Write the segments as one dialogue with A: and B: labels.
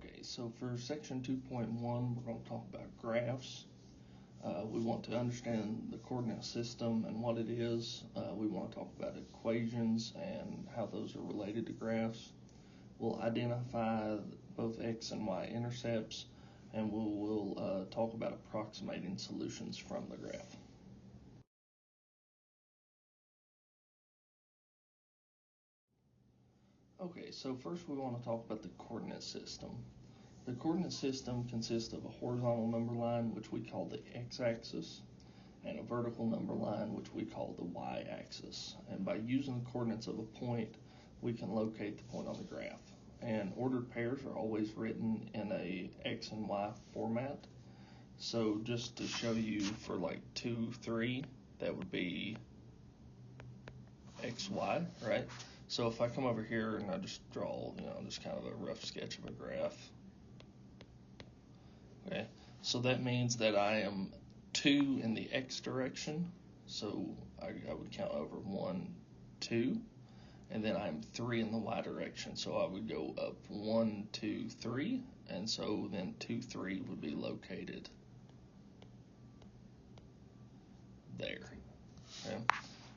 A: Okay, so for section 2.1, we're going to talk about graphs. We want to understand the coordinate system and what it is. We want to talk about equations and how those are related to graphs. We'll identify both x and y intercepts, and we'll talk about approximating solutions from the graph. Okay, so first we want to talk about the coordinate system. The coordinate system consists of a horizontal number line, which we call the x-axis, and a vertical number line, which we call the y-axis. And by using the coordinates of a point, we can locate the point on the graph. And ordered pairs are always written in a x and y format. So just to show you for like 2, 3, that would be x, y, right? So if I come over here and I just draw, just kind of a rough sketch of a graph. Okay, so that means that I am 2 in the x direction. So I would count over 1, 2, and then I'm 3 in the y direction. So I would go up 1, 2, 3, and so then 2, 3 would be located there. Okay.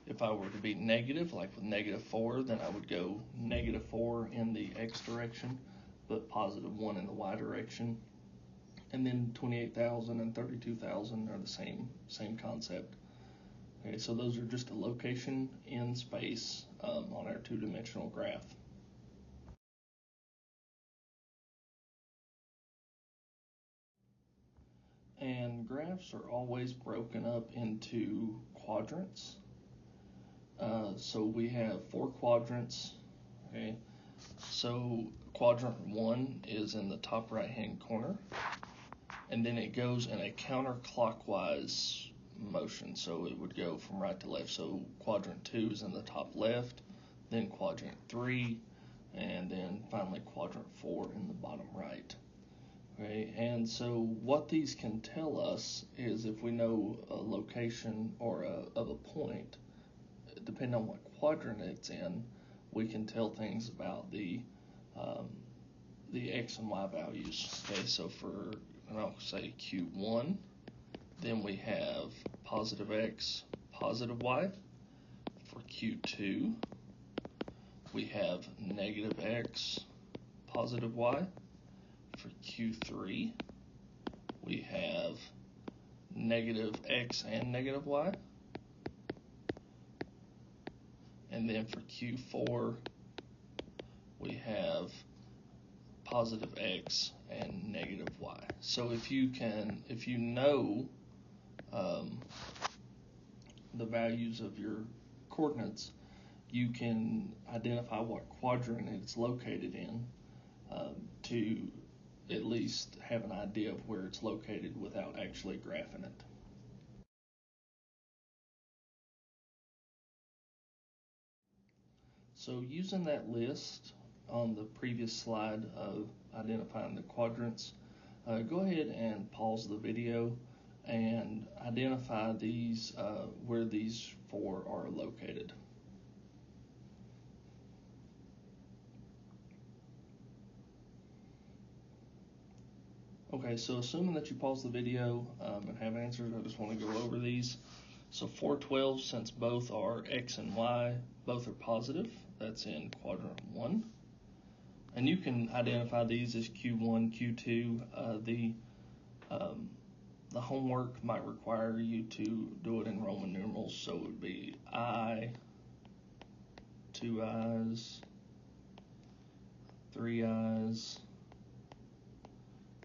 A: If I were to be negative, like with -4, then I would go -4 in the x direction, but +1 in the y direction. And then 28,000 and 32,000 are the same concept. Okay, so those are just a location in space on our two-dimensional graph. And graphs are always broken up into quadrants. So we have 4 quadrants. Okay, so quadrant 1 is in the top right-hand corner, and then it goes in a counterclockwise motion. So it would go from right to left. So quadrant 2 is in the top left, then quadrant 3, and then finally quadrant 4 in the bottom right. Okay, and so what these can tell us is if we know a location or of a point, depending on what quadrant it's in, we can tell things about the x and y values. Okay, so and I'll say Q1, then we have positive x, positive y. For Q2, we have negative x, positive y. For Q3, we have negative x and negative y. And then for Q4, we have positive x and negative y. So if you know the values of your coordinates, you can identify what quadrant it's located in to at least have an idea of where it's located without actually graphing it. So using that list on the previous slide of identifying the quadrants, go ahead and pause the video and identify these where these 4 are located. Okay, so assuming that you pause the video and have answers, I just want to go over these. So 412, since both are x and y, both are positive, that's in quadrant 1. And you can identify these as Q1, Q2. The homework might require you to do it in Roman numerals, so it would be I, 2 I's, 3 I's,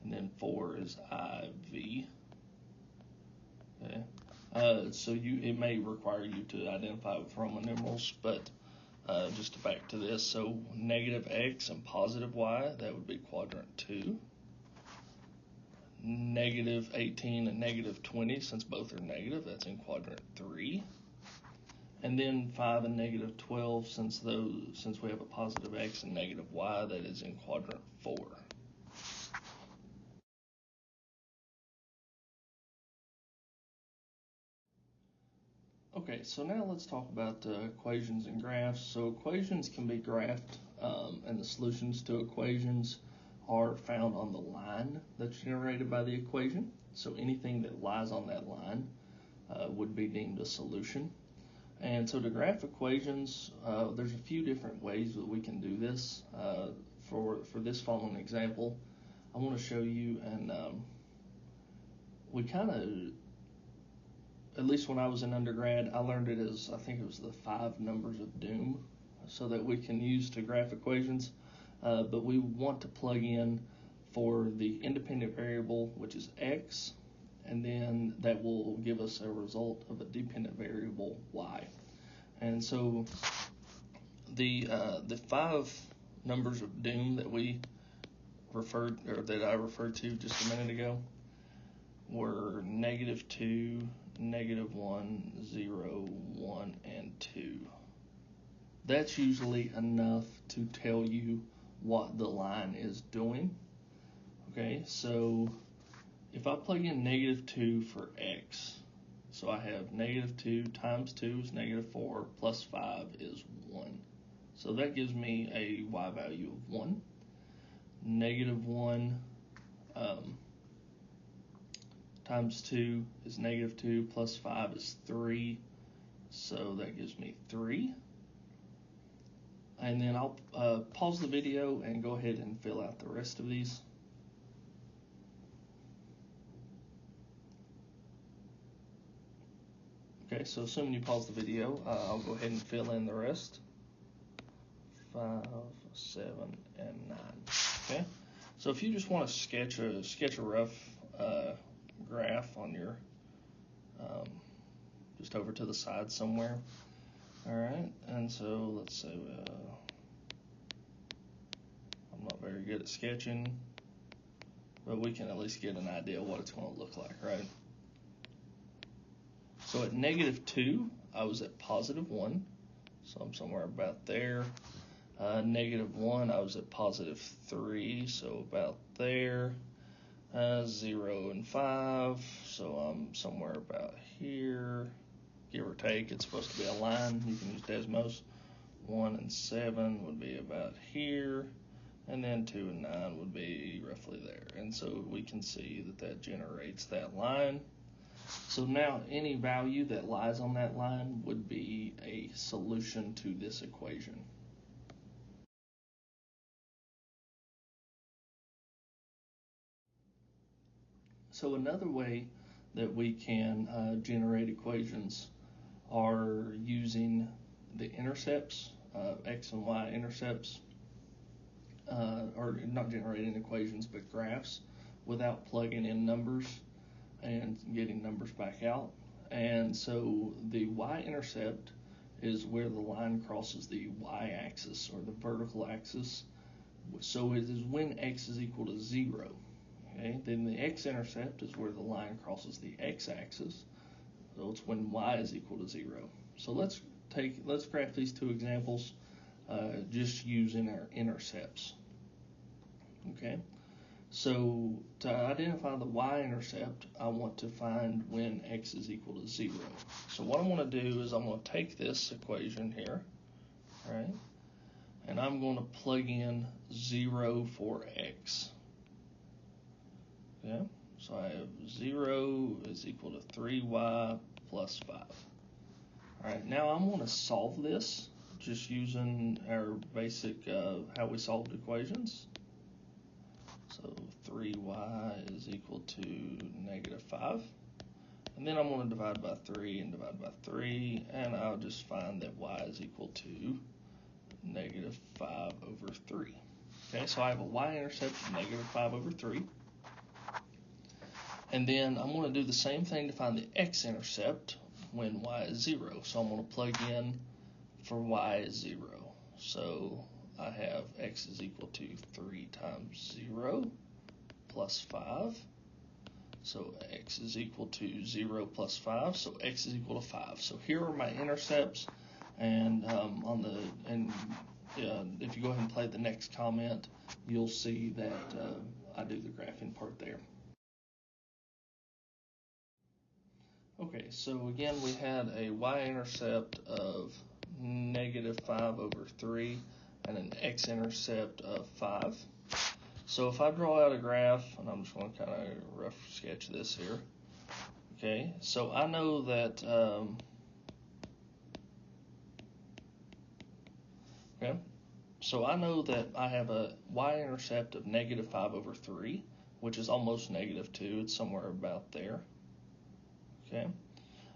A: and then 4 is IV. Okay. So it may require you to identify with Roman numerals, but just back to this. So negative x and positive y, that would be quadrant 2. Negative 18 and negative 20, since both are negative, that's in quadrant 3. And then 5 and negative 12, since we have a positive x and negative y, that is in quadrant 4. Okay, so now let's talk about equations and graphs. So equations can be graphed, and the solutions to equations are found on the line that's generated by the equation. So anything that lies on that line would be deemed a solution. And so to graph equations, there's a few different ways that we can do this. For this following example, I want to show you, and we kind of, at least when I was in undergrad, I learned it as, I think it was the 5 numbers of doom, so that we can use to graph equations. But we want to plug in for the independent variable, which is x, and then that will give us a result of a dependent variable y. And so the 5 numbers of doom that we referred, or that I referred to just a minute ago, were -2, -1, 0, 1, and 2. That's usually enough to tell you what the line is doing. Okay, so if I plug in -2 for x, so I have -2 times 2 is -4 plus 5 is 1. So that gives me a y value of 1. -1 times 2 is -2 plus 5 is 3. So that gives me 3. And then I'll pause the video and go ahead and fill out the rest of these. Okay, so assuming you pause the video, I'll go ahead and fill in the rest. 5, 7, and 9. Okay, so if you just want to sketch a rough graph on your just over to the side somewhere. All right, and so let's say I'm not very good at sketching, but we can at least get an idea of what it's going to look like, right? So at -2, I was at +1, so I'm somewhere about there. -1, I was at +3, so about there. 0 and 5, so I'm somewhere about here, give or take. It's supposed to be a line. You can use Desmos. 1 and 7 would be about here, and then 2 and 9 would be roughly there. And so we can see that that generates that line. So now any value that lies on that line would be a solution to this equation. So another way that we can generate equations are using the intercepts, x and y intercepts, or not generating equations, but graphs, without plugging in numbers and getting numbers back out. And so the y-intercept is where the line crosses the y-axis, or the vertical axis. So it is when x is equal to 0. Okay, then the x-intercept is where the line crosses the x-axis, so it's when y is equal to 0. So let's graph these 2 examples just using our intercepts. Okay, so to identify the y-intercept, I want to find when x is equal to 0. So what I'm going to do is I'm going to take this equation here, right, and I'm going to plug in 0 for x. Okay, so I have 0 is equal to 3y plus 5. All right, now I'm going to solve this just using our basic how we solved equations. So 3y is equal to -5. And then I'm going to divide by 3 and divide by 3, and I'll just find that y is equal to -5 over 3. Okay, so I have a y-intercept of -5 over 3. And then I'm going to do the same thing to find the x-intercept when y is 0. So I'm going to plug in for y is 0. So I have x is equal to 3 times 0 plus 5. So x is equal to 0 plus 5. So x is equal to 5. So here are my intercepts. And if you go ahead and play the next comment, you'll see that I do the graphing part there. Okay, so again, we had a y-intercept of -5 over 3 and an x-intercept of 5. So if I draw out a graph, and I'm just going to kind of rough sketch this here. Okay, so I know that, so I know that I have a y-intercept of -5/3, which is almost -2. It's somewhere about there. Okay,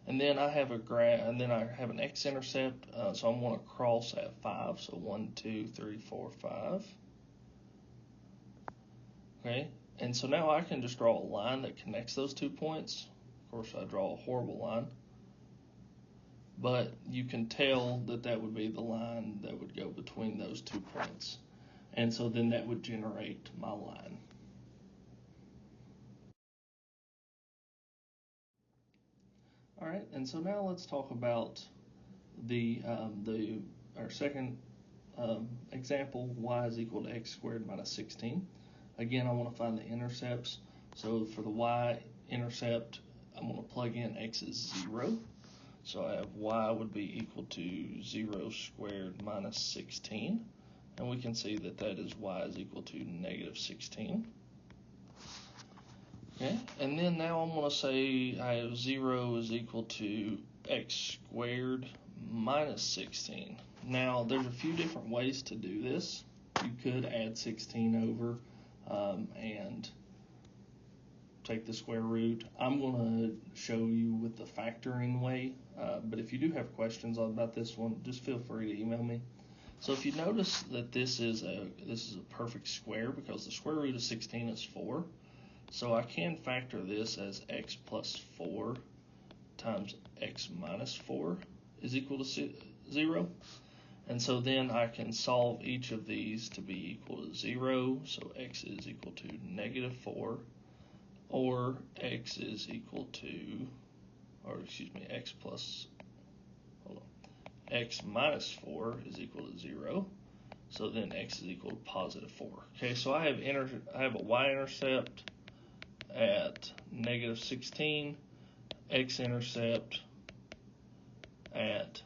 A: and then I have an x-intercept, so I'm going to cross at 5. So 1, 2, 3, 4, 5. Okay, and so now I can just draw a line that connects those 2 points. Of course, I draw a horrible line, but you can tell that that would be the line that would go between those 2 points. And so then that would generate my line. All right, and so now let's talk about our second example, y is equal to x squared minus 16. Again, I want to find the intercepts. So for the y-intercept, I'm going to plug in x is 0. So I have y would be equal to 0 squared minus 16. And we can see that that is y is equal to -16. Okay, and then now I'm going to say I have 0 is equal to x squared minus 16. Now, there's a few different ways to do this. You could add 16 over and take the square root. I'm going to show you with the factoring way, but if you do have questions about this one, just feel free to email me. So if you notice that this is a perfect square because the square root of 16 is 4. So I can factor this as x plus 4 times x minus 4 is equal to 0. And so then I can solve each of these to be equal to 0. So x is equal to -4, or x is equal to, x minus 4 is equal to 0. So then x is equal to +4. Okay, so I have a y-intercept at -16, x-intercept at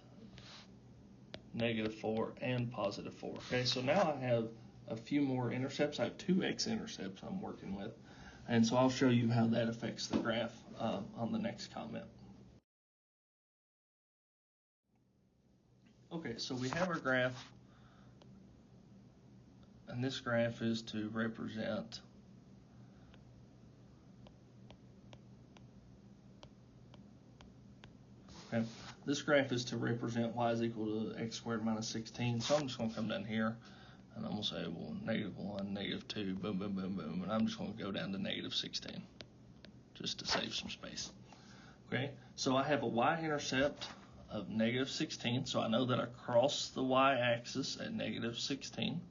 A: -4 and +4. Okay, so now I have a few more intercepts. I have 2 x-intercepts I'm working with, and so I'll show you how that affects the graph on the next comment. Okay, so we have our graph, and this graph is to represent this graph is to represent y is equal to x squared minus 16. So I'm just going to come down here, and I'm going to say, well, -1, -2, boom, boom, boom, boom, and I'm just going to go down to -16, just to save some space. Okay, so I have a y-intercept of -16, so I know that I cross the y-axis at -16.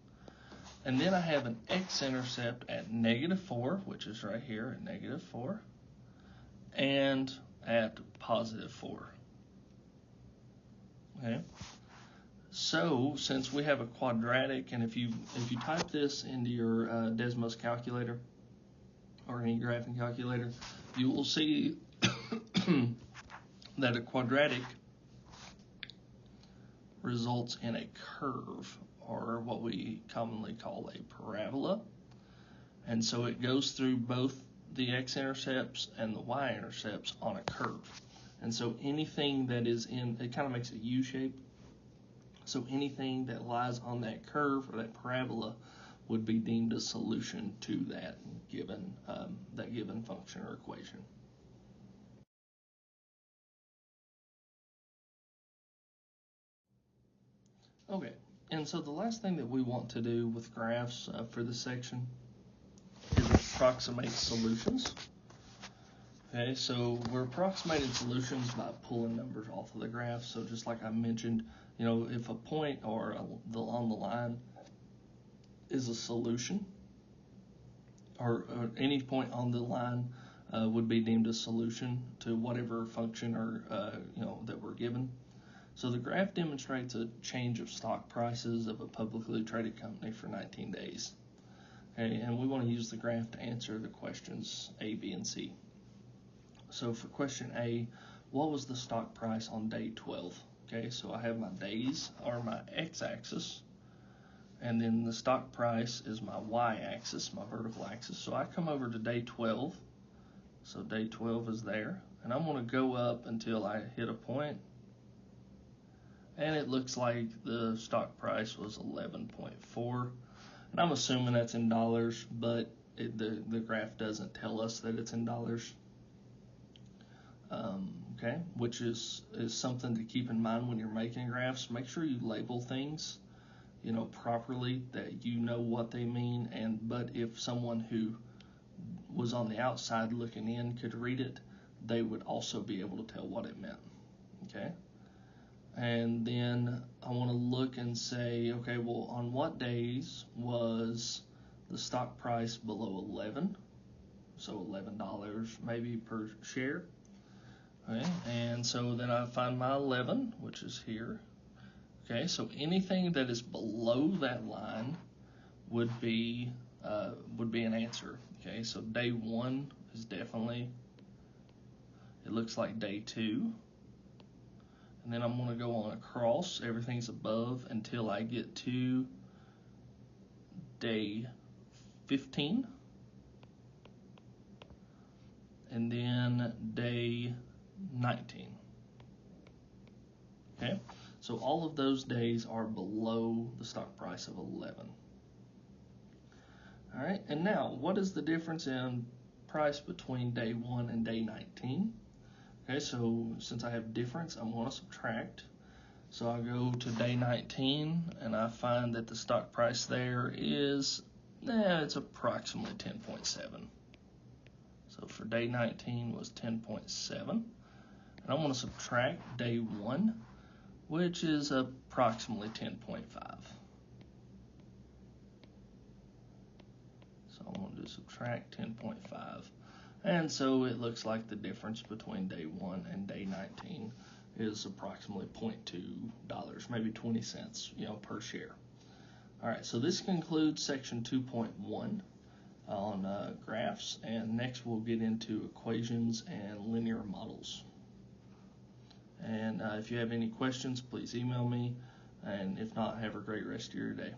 A: And then I have an x-intercept at -4, which is right here at -4, and at +4. Okay, so since we have a quadratic, and if you type this into your Desmos calculator or any graphing calculator, you will see that a quadratic results in a curve, or what we commonly call a parabola. And so it goes through both the x-intercepts and the y-intercepts on a curve. And so anything that is it kind of makes a U shape. So anything that lies on that curve or that parabola would be deemed a solution to that given function or equation. Okay, and so the last thing that we want to do with graphs for this section is approximate solutions. Okay, so we're approximating solutions by pulling numbers off of the graph. So just like I mentioned, if a point or on the line is a solution, or any point on the line would be deemed a solution to whatever function or that we're given. So the graph demonstrates a change of stock prices of a publicly traded company for 19 days. Okay, and we want to use the graph to answer the questions A, B, and C. So for question A, what was the stock price on day 12? Okay, so I have my days, or my x-axis, and then the stock price is my y-axis, my vertical axis. So I come over to day 12, so day 12 is there, and I'm going to go up until I hit a point, and it looks like the stock price was 11.4, and I'm assuming that's in dollars, but the graph doesn't tell us that it's in dollars. Okay, which is something to keep in mind when you're making graphs. Make sure you label things, properly, that you know what they mean. But if someone who was on the outside looking in could read it, they would also be able to tell what it meant. Okay, and then I want to look and say, okay, well, on what days was the stock price below 11? So $11 maybe per share. Okay, and so then I find my 11, which is here. Okay, so anything that is below that line would be an answer. Okay, so day 1 is definitely, it looks like day 2. And then I'm going to go on across, everything's above until I get to day 15. And then day 19. Okay, so all of those days are below the stock price of 11. All right, and now what is the difference in price between day 1 and day 19? Okay, so since I have difference, I'm going to subtract. So I go to day 19, and I find that the stock price there is, it's approximately 10.7. So for day 19 was 10.7. And I'm going to subtract day 1, which is approximately 10.5. So I'm going to subtract 10.5. And so it looks like the difference between day 1 and day 19 is approximately $0.2, maybe 20 cents, per share. All right, so this concludes section 2.1 on graphs, and next we'll get into equations and linear models. And if you have any questions, please email me, and if not, have a great rest of your day.